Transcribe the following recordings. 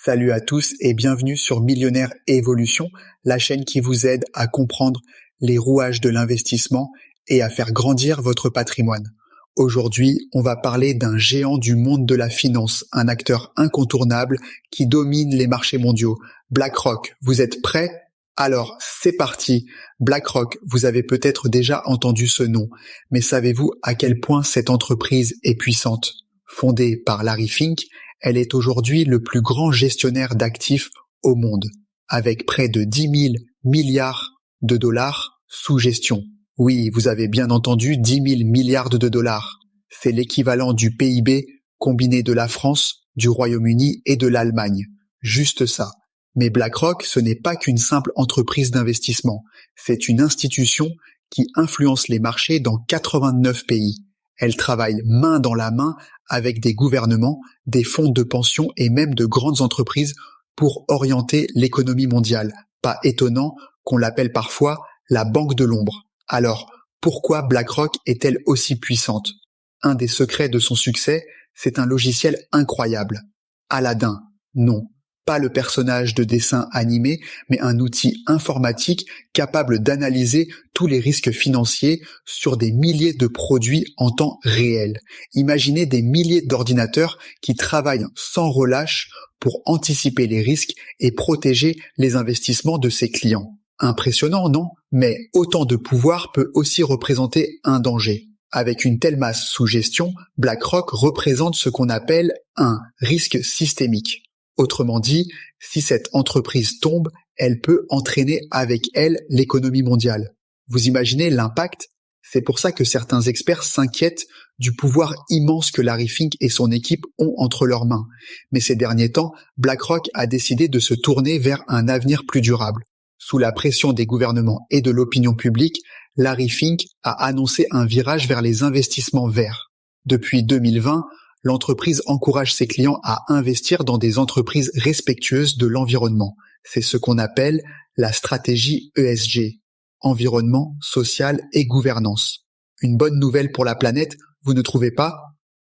Salut à tous et bienvenue sur Millionnaire Évolution, la chaîne qui vous aide à comprendre les rouages de l'investissement et à faire grandir votre patrimoine. Aujourd'hui, on va parler d'un géant du monde de la finance, un acteur incontournable qui domine les marchés mondiaux. BlackRock, vous êtes prêts? Alors, c'est parti. BlackRock, vous avez peut-être déjà entendu ce nom, mais savez-vous à quel point cette entreprise est puissante? Fondée par Larry Fink, elle est aujourd'hui le plus grand gestionnaire d'actifs au monde, avec près de 10 000 milliards de dollars sous gestion. Oui, vous avez bien entendu, 10 000 milliards de dollars. C'est l'équivalent du PIB combiné de la France, du Royaume-Uni et de l'Allemagne. Juste ça. Mais BlackRock, ce n'est pas qu'une simple entreprise d'investissement. C'est une institution qui influence les marchés dans 89 pays. Elle travaille main dans la main avec des gouvernements, des fonds de pension et même de grandes entreprises pour orienter l'économie mondiale. Pas étonnant qu'on l'appelle parfois la banque de l'ombre. Alors, pourquoi BlackRock est-elle aussi puissante? Un des secrets de son succès, c'est un logiciel incroyable. Aladdin, non. Pas le personnage de dessin animé, mais un outil informatique capable d'analyser tous les risques financiers sur des milliers de produits en temps réel. Imaginez des milliers d'ordinateurs qui travaillent sans relâche pour anticiper les risques et protéger les investissements de ses clients. Impressionnant, non? Mais autant de pouvoir peut aussi représenter un danger. Avec une telle masse sous gestion, BlackRock représente ce qu'on appelle un risque systémique. Autrement dit, si cette entreprise tombe, elle peut entraîner avec elle l'économie mondiale. Vous imaginez l'impact? C'est pour ça que certains experts s'inquiètent du pouvoir immense que Larry Fink et son équipe ont entre leurs mains. Mais ces derniers temps, BlackRock a décidé de se tourner vers un avenir plus durable. Sous la pression des gouvernements et de l'opinion publique, Larry Fink a annoncé un virage vers les investissements verts. Depuis 2020, l'entreprise encourage ses clients à investir dans des entreprises respectueuses de l'environnement. C'est ce qu'on appelle la stratégie ESG, environnement, social et gouvernance. Une bonne nouvelle pour la planète, vous ne trouvez pas?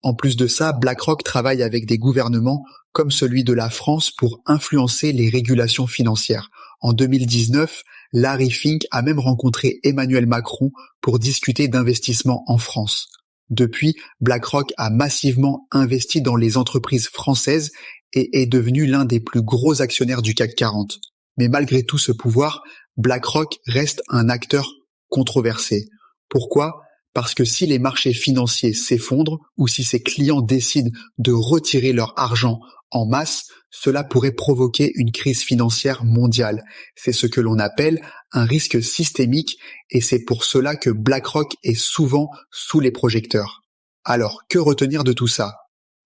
En plus de ça, BlackRock travaille avec des gouvernements comme celui de la France pour influencer les régulations financières. En 2019, Larry Fink a même rencontré Emmanuel Macron pour discuter d'investissement en France. Depuis, BlackRock a massivement investi dans les entreprises françaises et est devenu l'un des plus gros actionnaires du CAC 40. Mais malgré tout ce pouvoir, BlackRock reste un acteur controversé. Pourquoi? Parce que si les marchés financiers s'effondrent ou si ses clients décident de retirer leur argent en masse, cela pourrait provoquer une crise financière mondiale. C'est ce que l'on appelle un risque systémique et c'est pour cela que BlackRock est souvent sous les projecteurs. Alors, que retenir de tout ça?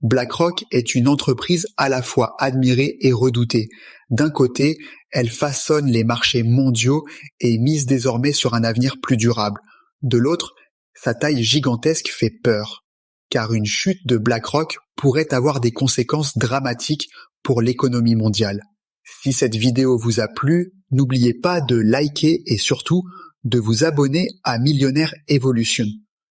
BlackRock est une entreprise à la fois admirée et redoutée. D'un côté, elle façonne les marchés mondiaux et mise désormais sur un avenir plus durable. De l'autre, sa taille gigantesque fait peur, car une chute de BlackRock pourrait avoir des conséquences dramatiques pour l'économie mondiale. Si cette vidéo vous a plu, n'oubliez pas de liker et surtout de vous abonner à Millionnaire Evolution.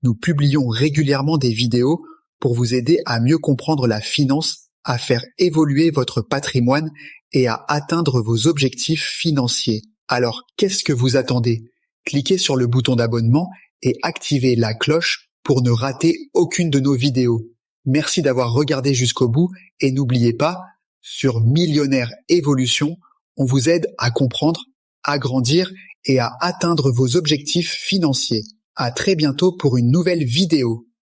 Nous publions régulièrement des vidéos pour vous aider à mieux comprendre la finance, à faire évoluer votre patrimoine et à atteindre vos objectifs financiers. Alors, qu'est-ce que vous attendez? Cliquez sur le bouton d'abonnement et activez la cloche pour ne rater aucune de nos vidéos. Merci d'avoir regardé jusqu'au bout et n'oubliez pas, sur Millionnaire Évolution, on vous aide à comprendre, à grandir et à atteindre vos objectifs financiers. À très bientôt pour une nouvelle vidéo.